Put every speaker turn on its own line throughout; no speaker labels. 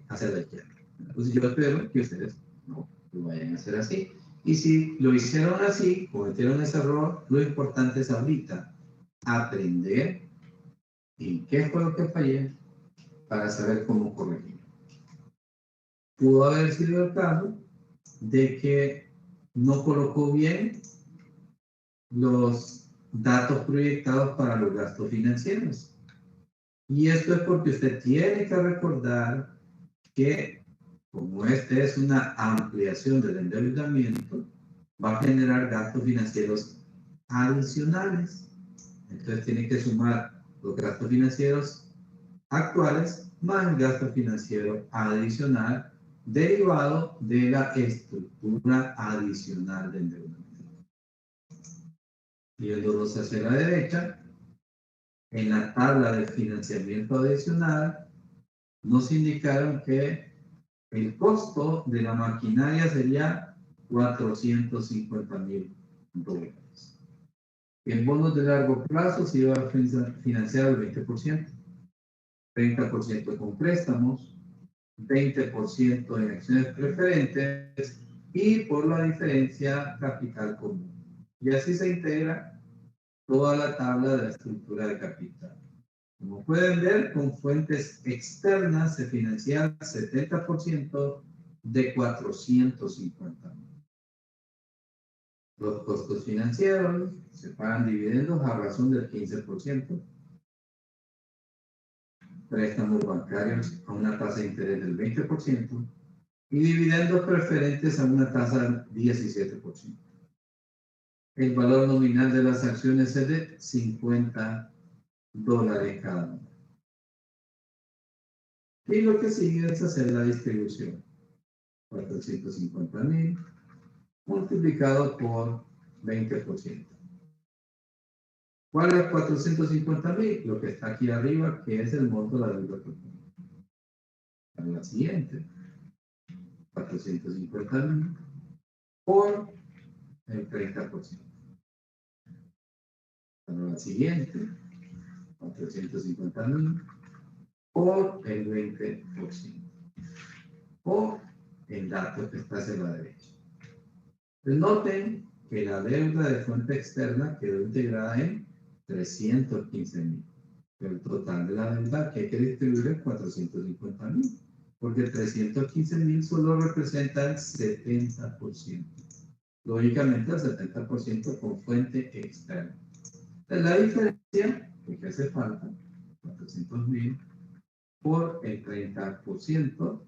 hacia la izquierda. Entonces yo espero que ustedes no lo vayan a hacer así. Y si lo hicieron así, cometieron ese error, lo importante es ahorita aprender en qué fue lo que fallé para saber cómo corregir. Pudo haber sido el caso de que no colocó bien los datos proyectados para los gastos financieros. Y esto es porque usted tiene que recordar que como esta es una ampliación del endeudamiento, va a generar gastos financieros adicionales. Entonces tiene que sumar los gastos financieros actuales más el gasto financiero adicional derivado de la estructura adicional de endeudamiento. Yéndonos hacia la derecha, en la tabla de financiamiento adicional, nos indicaron que el costo de la maquinaria sería $450,000. En bonos de largo plazo se iba a financiar el 20%, 30% con préstamos, 20% en acciones preferentes y por la diferencia capital común. Y así se integra toda la tabla de la estructura de capital. Como pueden ver, con fuentes externas se financia el 70% de $450,000. Los costos financieros se pagan dividendos a razón del 15%, préstamos bancarios a una tasa de interés del 20% y dividendos preferentes a una tasa del 17%. El valor nominal de las acciones es de $50 cada una. Y lo que sigue es hacer la distribución. 450,000 multiplicado por 20%. ¿Cuál es 450,000? Lo que está aquí arriba, que es el monto de la deuda total. Para la siguiente. 450,000 por el 30%. Para la siguiente. 450,000 por el 20%. O el dato que está hacia la derecha. Noten que la deuda de fuente externa quedó integrada en 315,000. Pero el total de la deuda que hay que distribuir es 450,000. Porque 315,000 solo representa el 70%. Lógicamente el 70% con fuente externa. Entonces, la diferencia que hace falta, 400,000 por el 30%,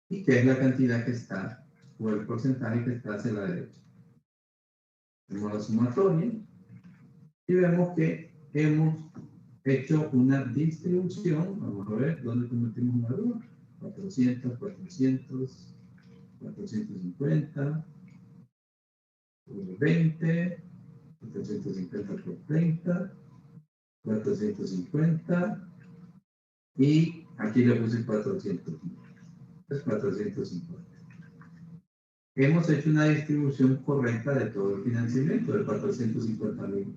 y que es la cantidad que está, o el porcentaje que está hacia la derecha. Hacemos la sumatoria y vemos que hemos hecho una distribución. Vamos a ver dónde convertimos una duda. 400, 400, 450 por 20, 450 por 30, 450 y aquí le puse 400. Es 450. Hemos hecho una distribución correcta de todo el financiamiento de $450,000.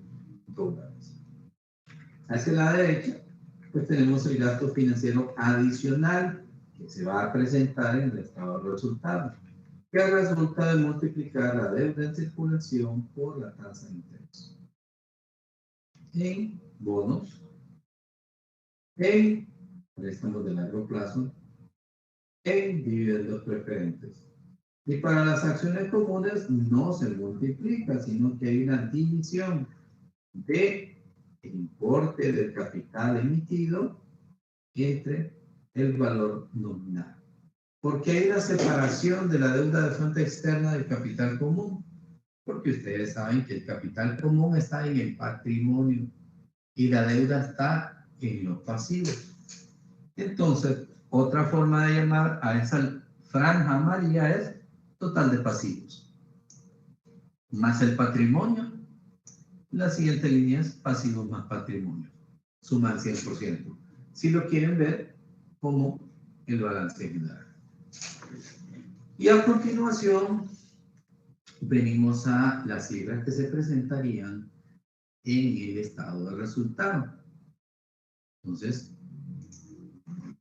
Hacia la derecha, pues tenemos el gasto financiero adicional que se va a presentar en el estado de resultados, que resulta de multiplicar la deuda en circulación por la tasa de interés. En bonos, en préstamos de largo plazo, en dividendos preferentes. Y para las acciones comunes no se multiplica, sino que hay una división del importe del capital emitido entre el valor nominal. ¿Por qué hay una separación de la deuda de fuente externa del capital común? Porque ustedes saben que el capital común está en el patrimonio y la deuda está en los pasivos. Entonces, otra forma de llamar a esa franja amarilla es total de pasivos, más el patrimonio. La siguiente línea es pasivos más patrimonio, suma el 100%. Si lo quieren ver como el balance general. Y a continuación, venimos a las cifras que se presentarían en el estado de resultado. Entonces,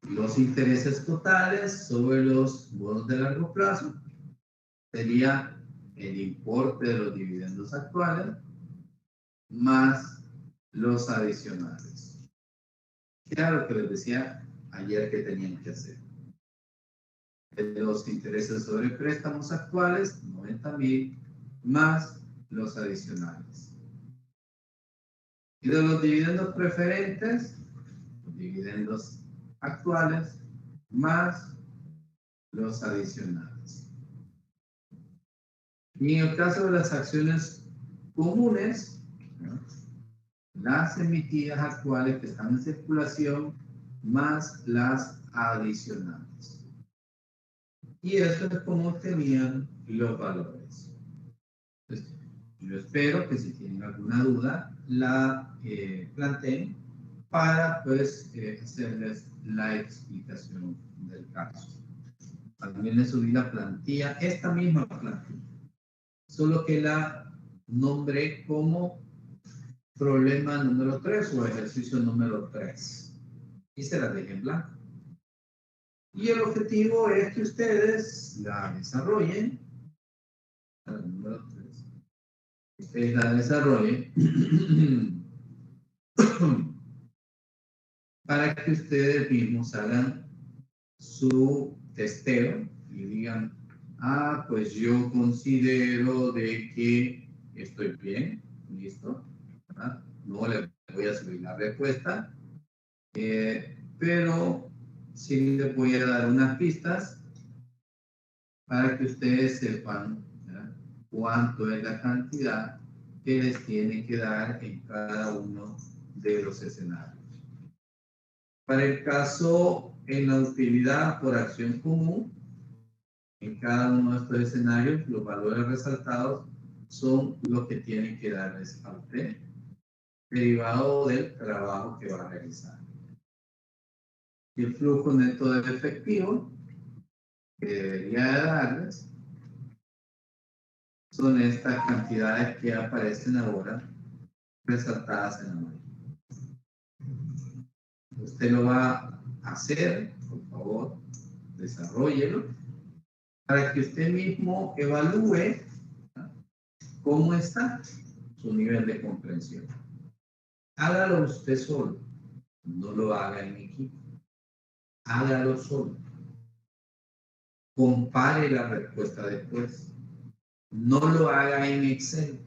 Los intereses totales sobre los bonos de largo plazo sería el importe de los dividendos actuales más los adicionales. Era lo que les decía ayer que tenían que hacer. De los intereses sobre préstamos actuales, 90,000 más los adicionales. Y de los dividendos preferentes, los dividendos actuales más los adicionales. Y en el caso de las acciones comunes, ¿no?, las emitidas actuales que están en circulación más las adicionales. Y eso es como tenían los valores. Entonces, yo espero que si tienen alguna duda la planteen para pues hacerles la explicación del caso. También les subí la plantilla, esta misma plantilla, solo que la nombré como problema número 3 o ejercicio número 3 y se la dejé en blanco. Y el objetivo es que ustedes la desarrollen, la número 3, ustedes la desarrollen para que ustedes mismos hagan su testeo y digan, ah, pues yo considero de que estoy bien, listo, ¿verdad? No le voy a subir la respuesta, pero sí les voy a dar unas pistas para que ustedes sepan, ¿verdad?, cuánto es la cantidad que les tiene que dar en cada uno de los escenarios. Para el caso en la utilidad por acción común, en cada uno de estos escenarios, los valores resaltados son los que tienen que darles a usted, derivado del trabajo que va a realizar. Y el flujo neto de efectivo que debería darles son estas cantidades que aparecen ahora resaltadas en la mano. Usted lo va a hacer, por favor, desarróllelo, para que usted mismo evalúe, ¿no?, cómo está su nivel de comprensión. Hágalo usted solo, no lo haga en equipo. Hágalo solo. Compare la respuesta después. No lo haga en Excel.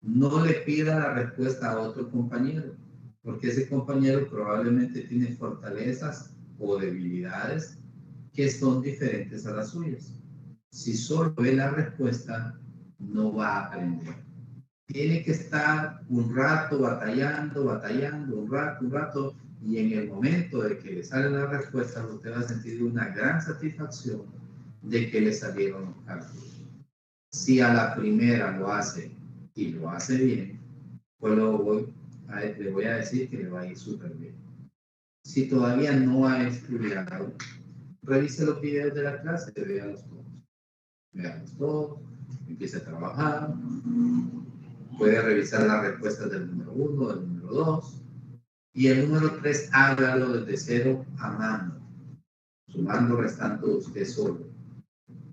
No le pida la respuesta a otro compañero, porque ese compañero probablemente tiene fortalezas o debilidades que son diferentes a las suyas. Si solo ve la respuesta, no va a aprender. Tiene que estar un rato batallando, un rato, y en el momento de que le salen las respuestas, usted va a sentir una gran satisfacción de que le salieron los cálculos. Si a la primera lo hace y lo hace bien, pues le voy a decir que le va a ir súper bien. Si todavía no ha estudiado, revise los videos de la clase, véanlos todos. Véanlos todos, empiece a trabajar. Puede revisar las respuestas del número 1, del número 2. Y el número 3, hágalo desde cero a mano, sumando, restando usted solo.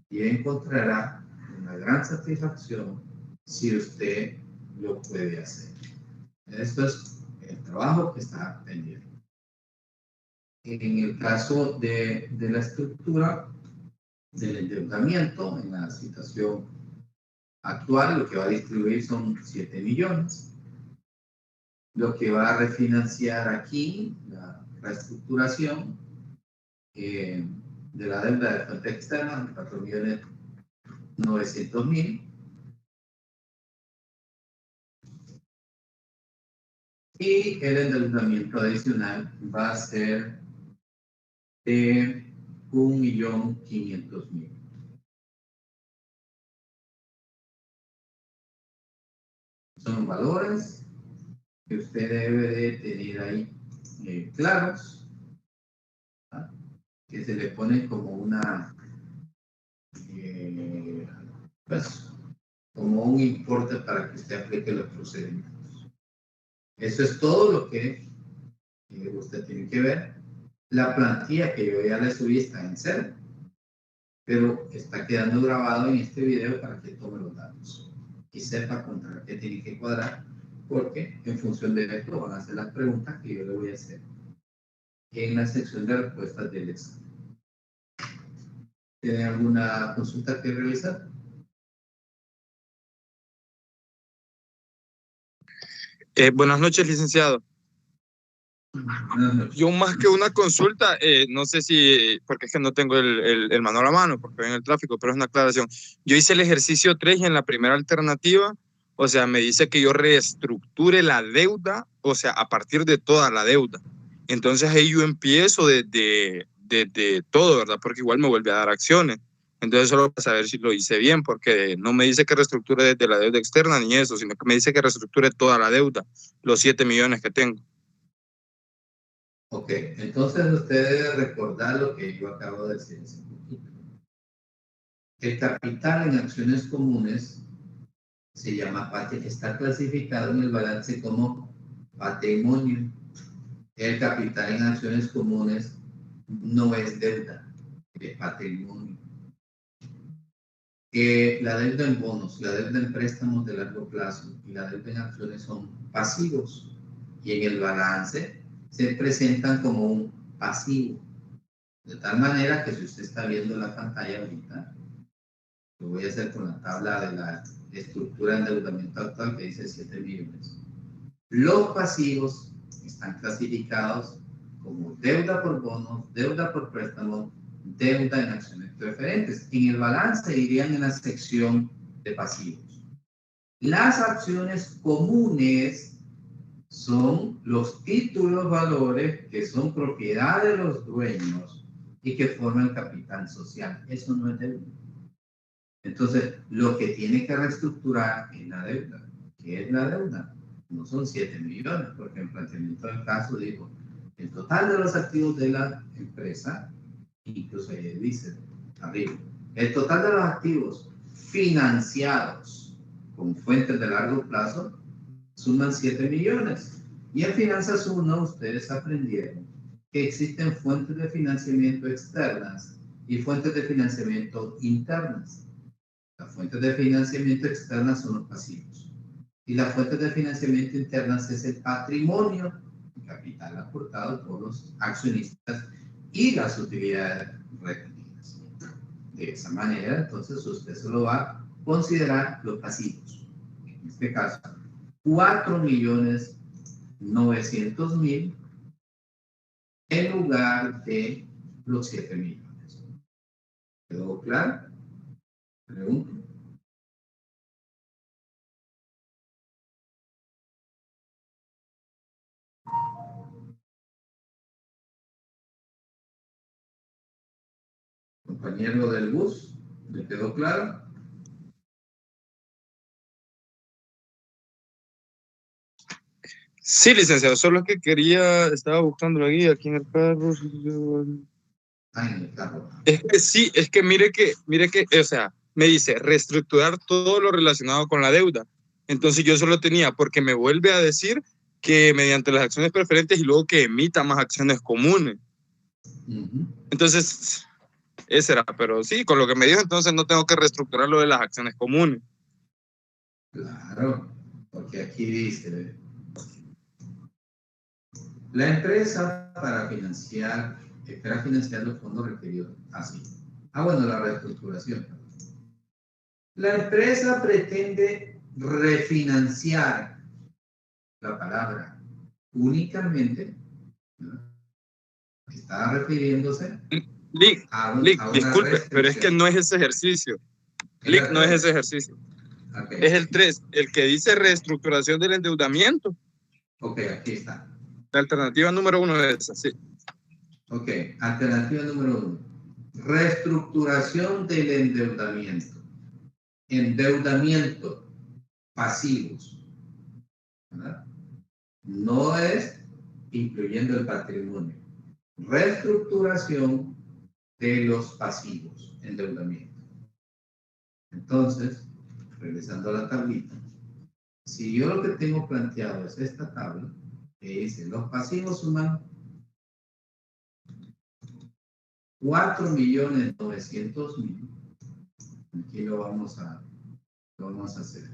Y encontrará una gran satisfacción si usted lo puede hacer. Esto es el trabajo que está pendiente. En el caso de la estructura del endeudamiento, en la situación actual, lo que va a distribuir son 7 millones. Lo que va a refinanciar aquí, la reestructuración de la deuda de fuente externa, 4.900.000. Y el endeudamiento adicional va a ser de 1.500.000. Son valores que usted debe de tener ahí claros, ¿ah?, que se le pone como una, pues, como un importe para que usted aplique los procedimientos. Eso es todo lo que usted tiene que ver. La plantilla que yo ya le subí está en cero, pero está quedando grabado en este video para que tome los datos y sepa contra qué tiene que cuadrar, porque en función de esto van a hacer las preguntas que yo le voy a hacer en la sección de respuestas del examen. ¿Tiene alguna consulta que realizar?
Buenas noches, licenciado.
Buenas noches.
Yo más que una consulta, no sé si, porque es que no tengo el manual a mano, porque voy en el tráfico, pero es una aclaración. Yo hice el ejercicio 3 y en la primera alternativa, o sea, me dice que yo reestructure la deuda, o sea, a partir de toda la deuda. Entonces ahí yo empiezo desde todo, ¿verdad? Porque igual me vuelve a dar acciones. Entonces solo para saber si lo hice bien, porque no me dice que reestructure desde la deuda externa ni eso, sino que me dice que reestructure toda la deuda, los 7 millones que tengo.
Ok, entonces usted debe recordar lo que yo acabo de decir hace poquito. El capital en acciones comunes se llama está clasificado en el balance como patrimonio. El capital en acciones comunes no es deuda, es patrimonio. La deuda en bonos, la deuda en préstamos de largo plazo y la deuda en acciones son pasivos y en el balance se presentan como un pasivo. De tal manera que si usted está viendo la pantalla ahorita, lo voy a hacer con la tabla de la estructura de endeudamiento actual que dice 7 millones. Los pasivos están clasificados como deuda por bonos, deuda por préstamos, deuda en acciones preferentes. En el balance irían en la sección de pasivos. Las acciones comunes son los títulos valores que son propiedad de los dueños y que forman capital social. Eso no es deuda. Entonces, lo que tiene que reestructurar es la deuda. ¿Qué es la deuda? No son 7 millones, porque en planteamiento del caso dijo, el total de los activos de la empresa, incluso ahí dice arriba, el total de los activos financiados con fuentes de largo plazo suman 7 millones. Y en Finanzas 1 ustedes aprendieron que existen fuentes de financiamiento externas y fuentes de financiamiento internas. Las fuentes de financiamiento externas son los pasivos. Y las fuentes de financiamiento internas es el patrimonio, el capital aportado por los accionistas y las utilidades retenidas. De esa manera, entonces, usted solo va a considerar los pasivos. En este caso, 4.900.000 en lugar de los 7 millones. ¿Quedó claro? Pregunto. Compañero del bus, ¿le quedó claro?
Sí, licenciado, solo que estaba buscando la guía aquí en el carro.
Ah, en el carro.
Es que sí, es que mire que, o sea, me dice reestructurar todo lo relacionado con la deuda. Entonces yo solo tenía, porque me vuelve a decir que mediante las acciones preferentes y luego que emita más acciones comunes. Entonces, ese era, pero sí, con lo que me dijo, entonces no tengo que reestructurar lo de las acciones comunes.
Claro, porque aquí dice, la empresa espera financiar los fondos requeridos. Así. Bueno, la reestructuración. La empresa pretende refinanciar la palabra únicamente, ¿no? Está refiriéndose a una
Disculpe, pero es que
restricción.
no es ese ejercicio. Lick, no es ese ejercicio.
Okay.
Es el 3, el que dice reestructuración del endeudamiento.
Ok, aquí está.
La alternativa número 1 es esa, sí.
Ok, alternativa número 1. Reestructuración del endeudamiento. Endeudamiento pasivos. ¿Verdad? No es incluyendo el patrimonio. Reestructuración de los pasivos, endeudamiento. Entonces, regresando a la tablita, si yo lo que tengo planteado es esta tabla, que dice los pasivos suman 4.900.000. Aquí lo vamos a hacer.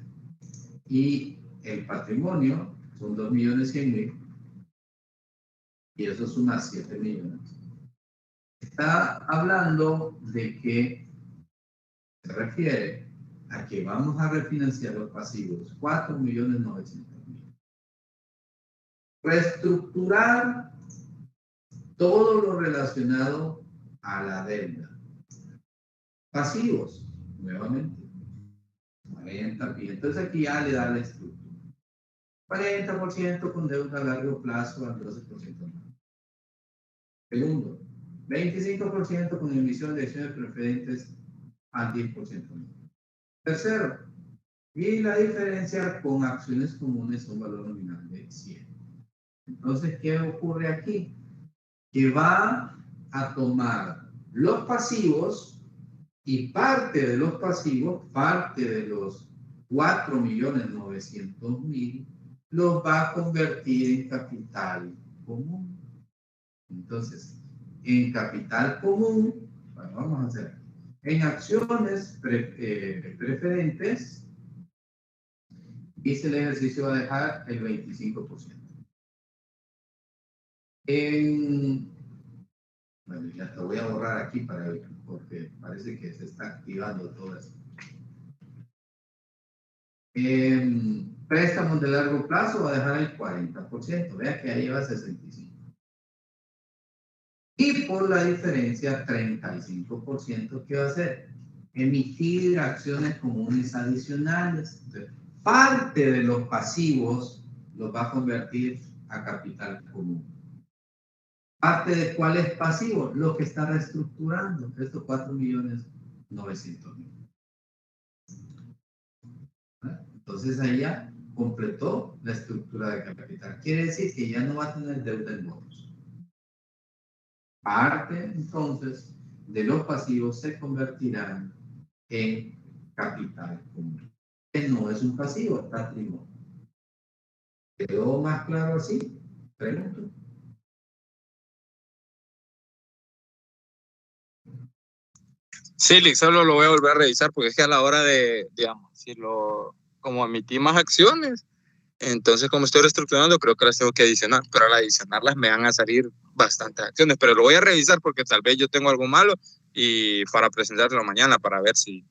Y el patrimonio son 2.100.000. Y eso suma 7 millones. Está hablando de que se refiere a que vamos a refinanciar los pasivos 4.900.000. Reestructurar todo lo relacionado a la deuda. Pasivos, nuevamente. 40. Entonces aquí ya le da la estructura. 40% con deuda a largo plazo al 12% más. Segundo, 25% con emisión de acciones preferentes al 10% más. Tercero, y la diferencia con acciones comunes a un valor nominal de 100. Entonces, ¿qué ocurre aquí? Que va a tomar los pasivos y parte de los pasivos, parte de los 4.900.000, los va a convertir en capital común. Entonces, en capital común, bueno, vamos a hacer, en acciones preferentes, hice el ejercicio va a dejar el 25%. Bueno, ya te voy a borrar aquí para ver, porque parece que se está activando todo esto. Préstamos de largo plazo va a dejar el 40%. Vea que ahí va 65%. Y por la diferencia, 35%, ¿qué va a hacer? Emitir acciones comunes adicionales. Entonces, parte de los pasivos los va a convertir a capital común. ¿Parte de cuál es pasivo? Lo que está reestructurando, estos 4.900.000. Entonces ahí ya completó la estructura de capital. Quiere decir que ya no va a tener deuda en bonos. Parte entonces de los pasivos se convertirán en capital común. Que no es un pasivo, es patrimonio. ¿Quedó más claro así? Pregunto.
Sí, Lick, solo lo voy a volver a revisar porque es que a la hora de, digamos, si como emití más acciones, entonces como estoy reestructurando, creo que las tengo que adicionar, pero al adicionarlas me van a salir bastantes acciones, pero lo voy a revisar porque tal vez yo tengo algo malo y para presentarlo mañana para ver si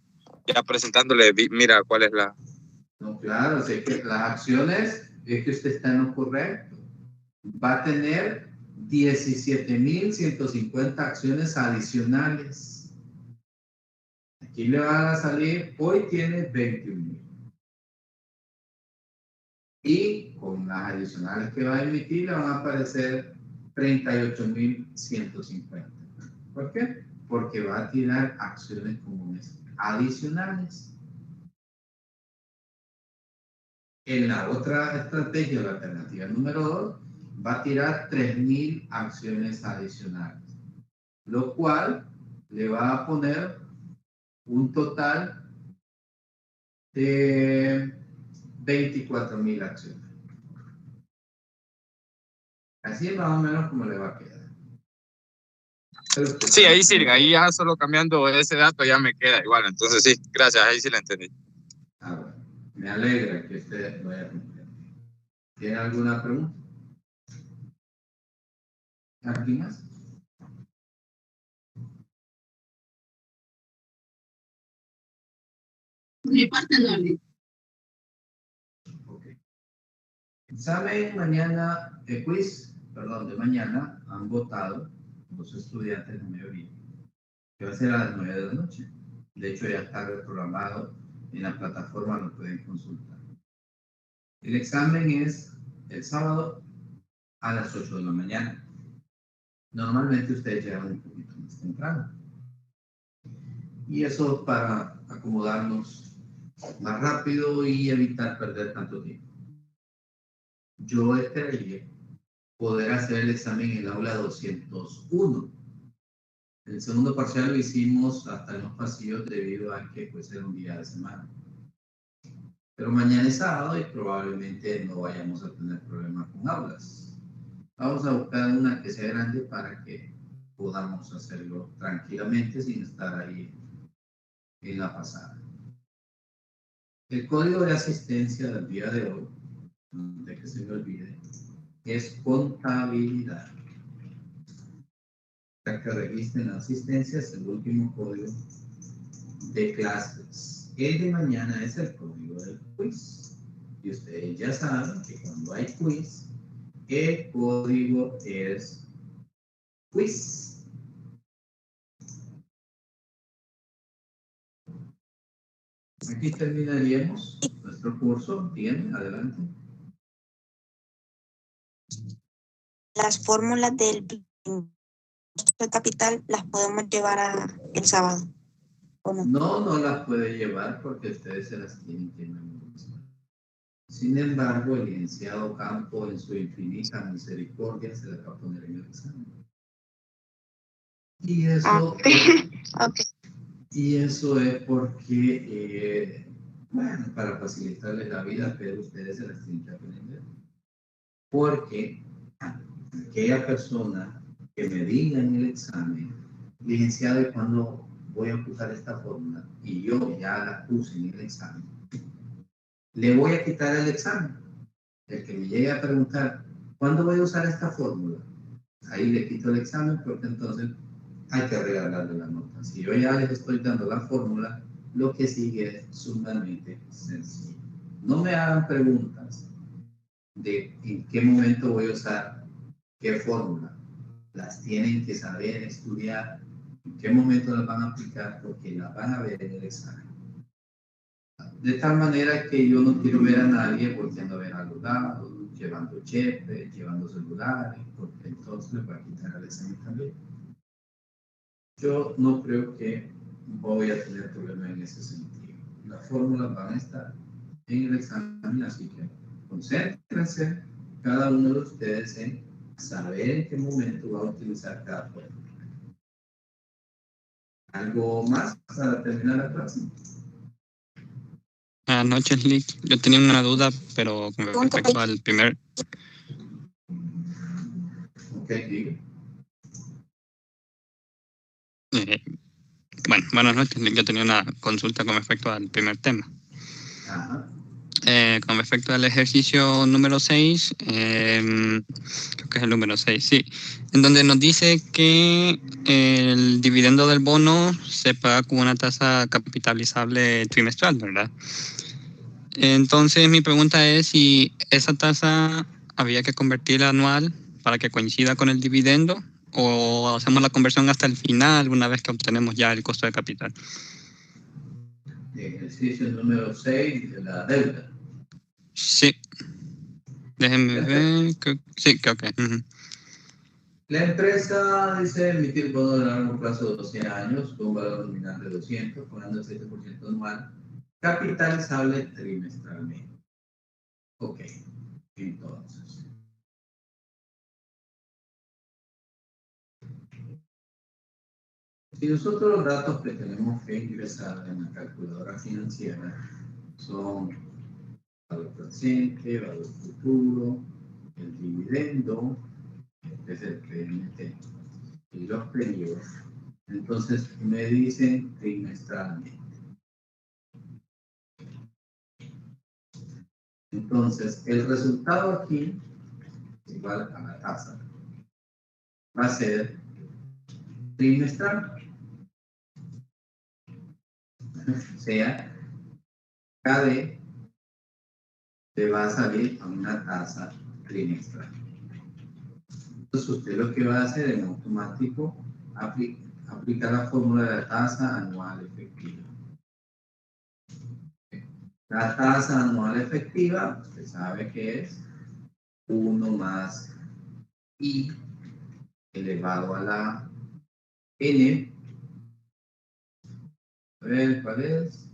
ya presentándole, mira cuál es la...
No, claro, o sea, que las acciones es que usted está en lo correcto. Va a tener 17.150 acciones adicionales. Aquí le van a salir, hoy tiene 21.000. Y con las adicionales que va a emitir le van a aparecer 38.150. ¿Por qué? Porque va a tirar acciones comunes adicionales. En la otra estrategia, la alternativa número 2, va a tirar 3.000 acciones adicionales, lo cual le va a poner un total de 24.000 acciones. Así es más o menos como le va a quedar.
Sí, ahí sí, ahí ya solo cambiando ese dato ya me queda igual. Entonces sí, gracias, ahí sí la entendí.
Bueno, me alegra que usted lo haya comprendido. ¿Tiene alguna pregunta? ¿Alguien más?
Mi parte no.
Okay. Examen mañana, quiz, perdón, de mañana han votado los estudiantes, la mayoría, que va a ser a las 9 de la noche. De hecho, ya está reprogramado en la plataforma, lo pueden consultar. El examen es el sábado a las 8 de la mañana. Normalmente ustedes llegan un poquito más temprano. Y eso para acomodarnos más rápido y evitar perder tanto tiempo. Yo esperaría poder hacer el examen en el aula 201. El segundo parcial lo hicimos hasta en los pasillos debido a que puede ser un día de semana. Pero mañana es sábado y probablemente no vayamos a tener problemas con aulas. Vamos a buscar una que sea grande para que podamos hacerlo tranquilamente sin estar ahí en la pasada. El código de asistencia del día de hoy, antes que se me olvide, es contabilidad. Para que registren la asistencia es el último código de clases. El de mañana es el código del quiz. Y ustedes ya saben que cuando hay quiz, el código es quiz. Aquí terminaríamos nuestro curso. Bien, adelante.
Las fórmulas del capital las podemos llevar el sábado, ¿o no?
No las puede llevar porque ustedes se las tienen que memorizar. Sin embargo, el licenciado Campo, en su infinita misericordia, se las va a poner en el examen. Y eso, y eso es porque, bueno, para facilitarles la vida, pero ustedes se las tienen que aprender. Porque aquella persona que me diga en el examen, licenciado, ¿y cuándo voy a usar esta fórmula? Y yo ya la puse en el examen. Le voy a quitar el examen. El que me llegue a preguntar, ¿cuándo voy a usar esta fórmula? Ahí le quito el examen porque entonces hay que regalarle la nota. Si yo ya les estoy dando la fórmula, lo que sigue es sumamente sencillo. No me hagan preguntas de en qué momento voy a usar qué fórmula. Las tienen que saber estudiar, en qué momento las van a aplicar, porque las van a ver en el examen. De tal manera que yo no quiero ver a nadie volteando a ver a los lados, llevando chepes, llevando celulares, porque entonces les va a quitar el examen también. Yo no creo que voy a tener problemas en ese sentido. Las fórmulas van a estar en el examen, así que concéntrense cada uno de ustedes en saber en qué momento va a utilizar cada fórmula. ¿Algo más para terminar la clase?
Buenas noches, Lick. Yo tenía una duda, pero con respecto al primer...
Ok, diga.
Bueno, buenas noches, Lick. Yo tenía una consulta con respecto al primer tema.
Ajá.
Con respecto al ejercicio número 6, creo que es el número 6, sí, en donde nos dice que el dividendo del bono se paga con una tasa capitalizable trimestral, ¿verdad? Entonces mi pregunta es si esa tasa había que convertirla anual para que coincida con el dividendo o hacemos la conversión hasta el final una vez que obtenemos ya el costo de capital.
Ejercicio número 6 de la deuda.
Sí. Déjenme ver. Sí, creo que.
La empresa dice emitir bonos de largo plazo de 12 años con un valor nominal de 200, pagando el 7% anual, capitalizable trimestralmente. Ok, entonces. Si nosotros los datos que tenemos que ingresar en la calculadora financiera son valor presente, valor futuro, el dividendo, que es el PMT, y los periodos, entonces me dicen trimestralmente. Entonces, el resultado aquí, igual a la tasa, va a ser trimestral. O sea, KD te va a salir a una tasa trimestral. Entonces, usted lo que va a hacer en automático, aplicar la fórmula de la tasa anual efectiva. La tasa anual efectiva, usted sabe que es 1 más I elevado a la N. A ver, ¿cuál es?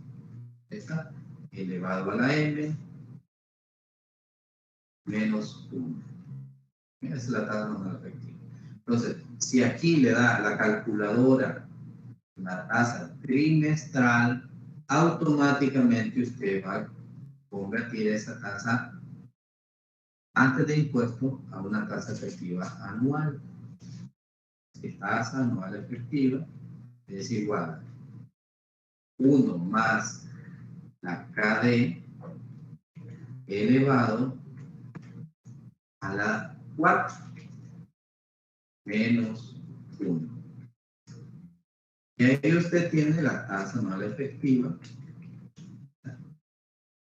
Esta, elevado a la M, menos 1. Esa es la tasa anual efectiva. Entonces, si aquí le da a la calculadora la tasa trimestral, automáticamente usted va a convertir esa tasa antes de impuesto a una tasa efectiva anual. que tasa anual efectiva es igual a 1 más la KD elevado a la 4 menos 1. Y ahí usted tiene la tasa anual efectiva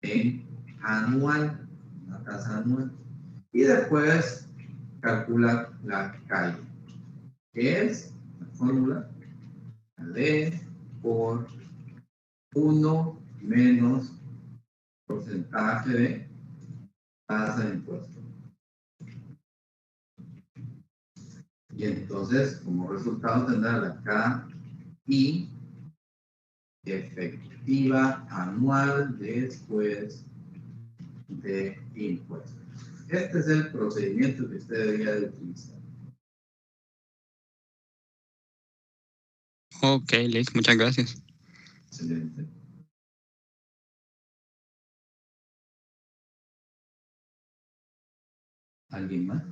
en anual, la tasa anual. Y después calcula la calle, que es la fórmula D por 1 menos porcentaje de tasa de impuesto. Y entonces, como resultado, tendrá la KI efectiva anual después de impuestos. Este es el procedimiento que usted debería de utilizar.
Ok, Lick, muchas gracias.
Excelente. ¿Alguien más?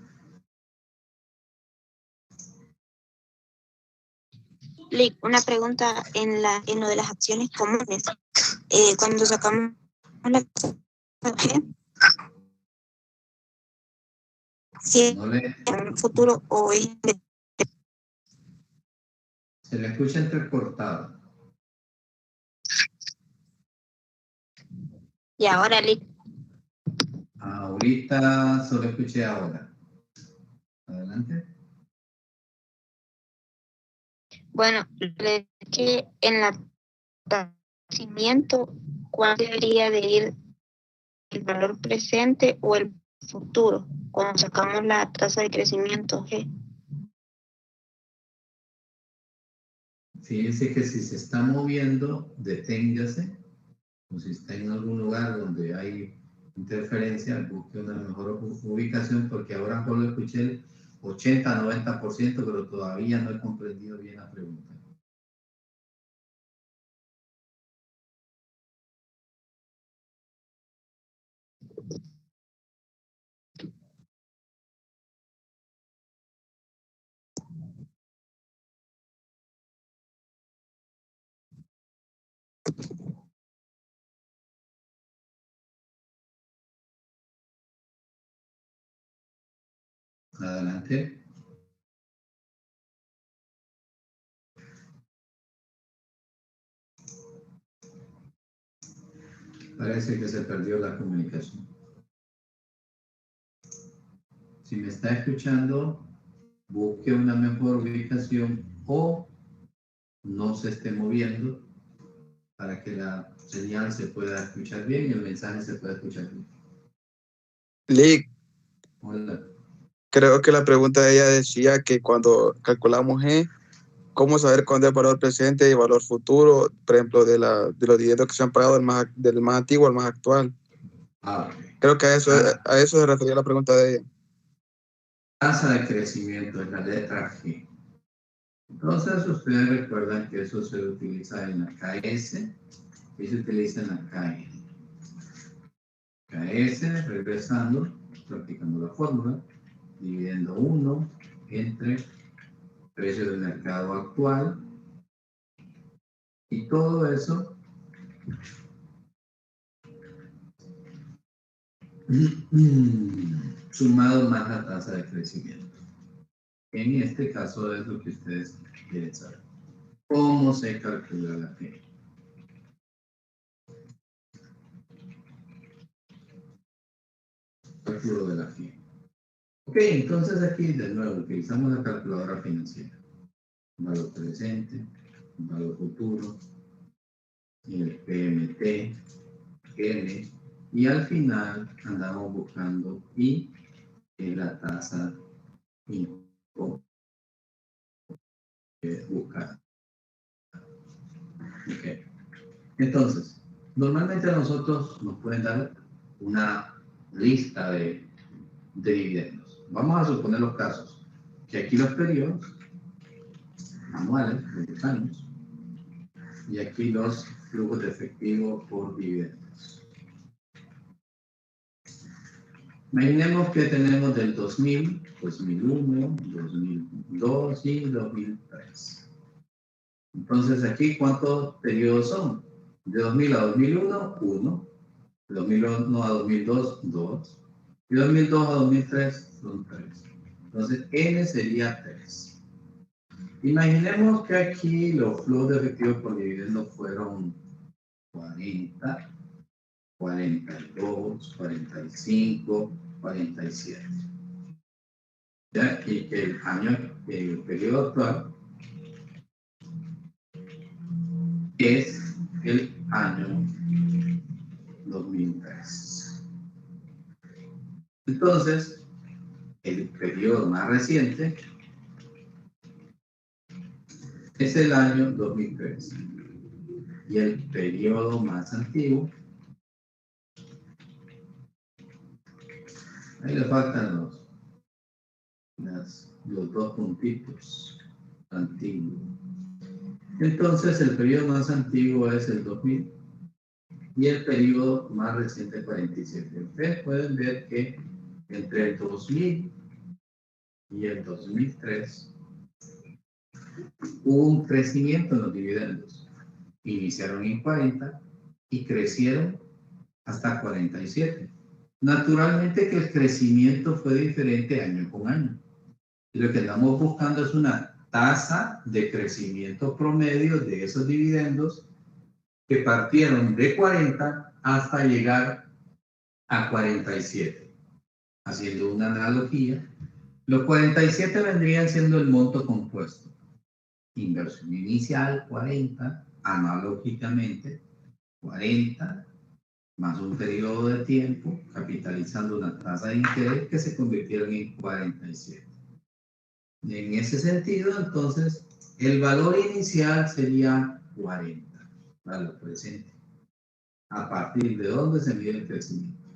Lick, una pregunta en lo de las acciones comunes. Cuando sacamos la si es
No le,
en el futuro o es
se le escucha entrecortado.
y ahora, Lick.
Ahorita solo escuché ahora. Adelante.
Bueno, que en la crecimiento, ¿cuál debería de ir el valor presente o el futuro cuando sacamos la tasa de crecimiento G?
Fíjense que si se está moviendo, deténgase, o si está en algún lugar donde hay interferencia, busque una mejor ubicación, porque ahora solo escuché el 80-90%, pero todavía no he comprendido bien la pregunta. Adelante. Parece que se perdió la comunicación. Si me está escuchando, busque una mejor ubicación o no se esté moviendo para que la señal se pueda escuchar bien y el mensaje se pueda escuchar bien.
Lick,
Hola.
creo que la pregunta de ella decía que cuando calculamos G, ¿cómo saber cuándo es valor presente y valor futuro? Por ejemplo, de los dividendos que se han pagado del más antiguo al más actual.
Okay.
Creo que a eso se refería la pregunta de ella.
Tasa de crecimiento es la letra G. Entonces, ustedes recuerdan que eso se utiliza en la KS y se utiliza en la KN. KS, regresando, practicando la fórmula, dividiendo 1 entre precio del mercado actual y todo eso sumado más la tasa de crecimiento. En este caso es lo que ustedes quieren saber. ¿Cómo se calcula la G? Cálculo de la G. Ok, entonces aquí de nuevo utilizamos la calculadora financiera. Valor presente, valor futuro, el PMT, N, y al final andamos buscando I en la tasa buscar. Okay. Entonces, normalmente a nosotros nos pueden dar una lista de dividendos. Vamos a suponer los casos, que aquí los periodos anuales de los años y aquí los flujos de efectivo por dividendos. Imaginemos que tenemos del 2000, 2001, 2002 y 2003. Entonces aquí, ¿cuántos periodos son? De 2000 a 2001, 1. De 2001 a 2002, 2. Y 2002 a 2003 son 3. Entonces, N sería 3. Imaginemos que aquí los flujos de efectivo por dividendo fueron 40, 42, 45, 47. ¿Ya? Y que el periodo actual es el año 2003. Entonces, el periodo más reciente es el año 2003. Y el periodo más antiguo, ahí le faltan los dos puntitos antiguos. Entonces, el periodo más antiguo es el 2000 y el periodo más reciente 47. Ustedes pueden ver que entre el 2000 y el 2003 hubo un crecimiento en los dividendos. Iniciaron en 40 y crecieron hasta 47. Naturalmente que el crecimiento fue diferente año con año. Y lo que estamos buscando es una tasa de crecimiento promedio de esos dividendos que partieron de 40 hasta llegar a 47. Haciendo una analogía, los 47 vendrían siendo el monto compuesto. Inversión inicial, 40, analógicamente, 40, más un periodo de tiempo, capitalizando una tasa de interés que se convirtieron en 47. En ese sentido, entonces, el valor inicial sería 40, valor presente. ¿A partir de dónde se mide el crecimiento?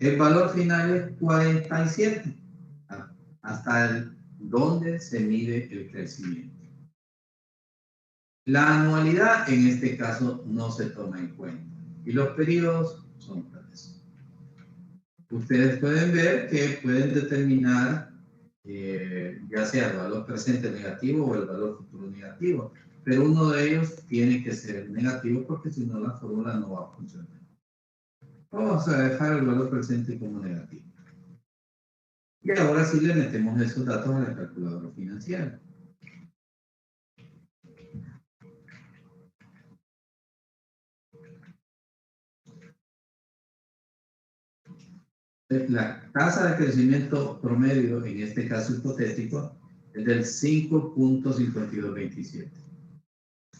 El valor final es 47, hasta dónde se mide el crecimiento. La anualidad, en este caso, no se toma en cuenta. Y los periodos son 3. Ustedes pueden ver que pueden determinar ya sea el valor presente negativo o el valor futuro negativo, pero uno de ellos tiene que ser negativo porque si no la fórmula no va a funcionar. Vamos a dejar el valor presente como negativo. Y ahora sí le metemos esos datos a la calculadora financiera. La tasa de crecimiento promedio, en este caso hipotético, es del 5.5227.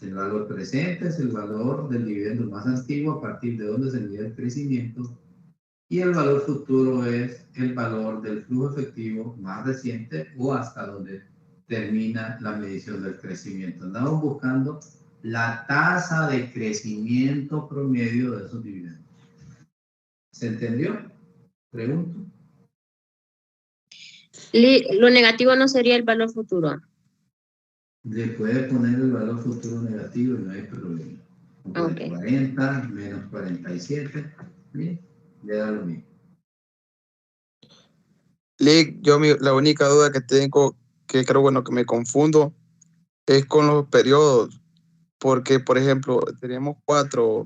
El valor presente es el valor del dividendo más antiguo a partir de donde se mide el crecimiento, y el valor futuro es el valor del flujo efectivo más reciente o hasta donde termina la medición del crecimiento. Andamos buscando la tasa de crecimiento promedio de esos dividendos. ¿Se entendió? Pregunto.
Lo negativo no sería el valor futuro.
Le puede poner el valor futuro negativo y no hay problema. Okay. 40 menos 47, ¿bien? Le da lo mismo.
Lick, la única duda que tengo, que creo, bueno, que me confundo, es con los periodos. Porque, por ejemplo, tenemos 4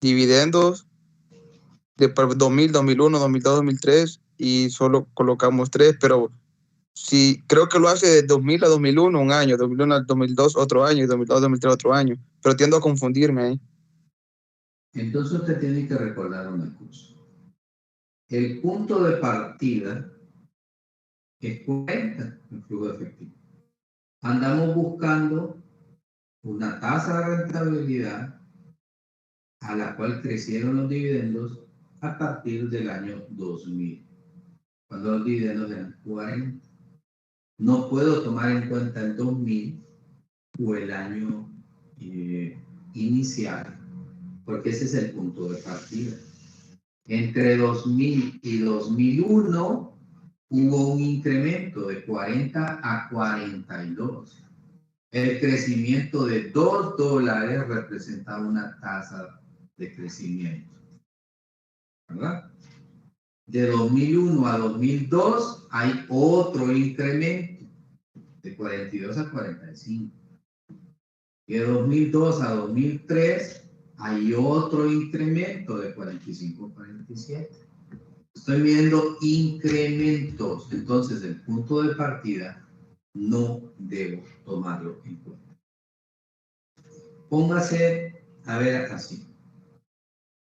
dividendos de 2000, 2001, 2002, 2003 y solo colocamos 3, pero sí, creo que lo hace de 2000 a 2001 un año, 2001 al 2002 otro año y 2002 a 2003 otro año, pero tiendo a confundirme ahí.
Entonces usted tiene que recordar una cosa. El punto de partida es 40 el flujo efectivo. Andamos buscando una tasa de rentabilidad a la cual crecieron los dividendos a partir del año 2000, cuando los dividendos eran 40. No puedo tomar en cuenta el 2000 o el año inicial, porque ese es el punto de partida. Entre 2000 y 2001 hubo un incremento de 40 a 42. El crecimiento de $2 representaba una tasa de crecimiento, ¿verdad? De 2001 a 2002 hay otro incremento de 42 a 45. De 2002 a 2003 hay otro incremento de 45 a 47. Estoy viendo incrementos, entonces el punto de partida no debo tomarlo en cuenta. Póngase a ver así.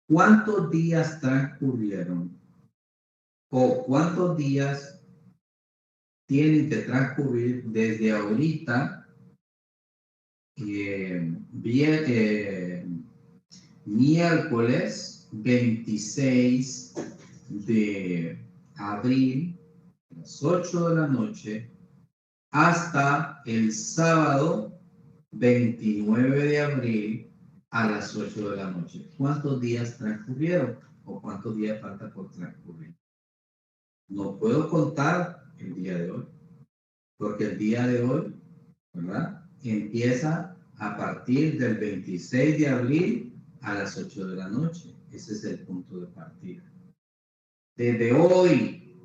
¿Cuántos días transcurrieron o cuántos días tienen que transcurrir desde ahorita, miércoles 26 de abril, a las 8 de la noche, hasta el sábado 29 de abril a las 8 de la noche? ¿Cuántos días transcurrieron o cuántos días falta por transcurrir? No puedo contar el día de hoy, porque el día de hoy, ¿verdad?, empieza a partir del 26 de abril a las 8 de la noche. Ese es el punto de partida. Desde hoy,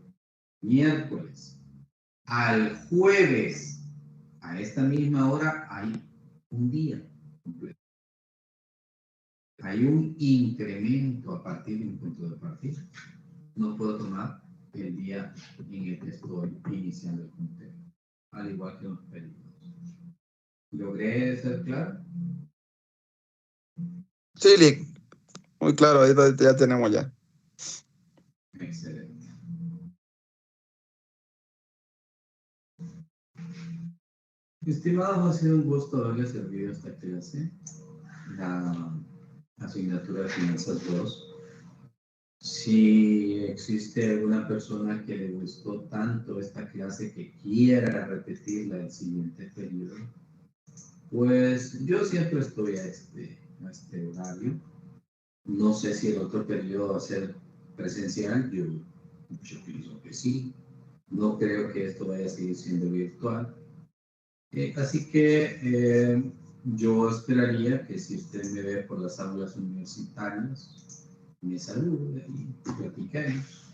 miércoles, al jueves, a esta misma hora, hay un día completo. Hay un incremento a partir de un punto de partida. No puedo tomar el día en el que estoy iniciando el conteo, al igual que los periodos. ¿Logré ser claro?
Sí, Lick, muy claro, ahí ya tenemos ya.
Excelente. Estimados, ha sido un gusto haberles servido esta clase, la asignatura de Finanzas 2. Si existe alguna persona que le gustó tanto esta clase que quiera repetirla el siguiente periodo, pues yo siempre estoy a este horario. No sé si el otro periodo va a ser presencial, yo pienso que sí. No creo que esto vaya a seguir siendo virtual. Así que yo esperaría que si usted me ve por las aulas universitarias, me salude y platiquemos.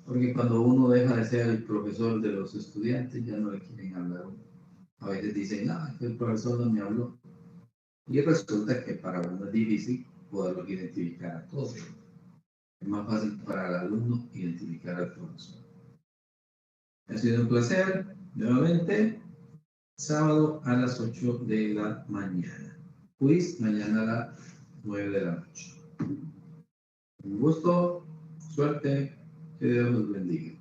Porque cuando uno deja de ser el profesor de los estudiantes, ya no le quieren hablar. A veces dicen, el profesor no me habló. Y resulta que para uno es difícil poderlos identificar a todos. Es más fácil para el alumno identificar al profesor. Ha sido un placer, nuevamente, sábado a las 8 de la mañana. Quiz mañana a las 9 de la noche. Un gusto, suerte, que Dios los bendiga.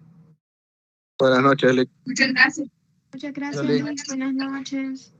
Buenas noches, Lick.
Muchas gracias.
Muchas gracias,
Dale.
Luis. Buenas noches.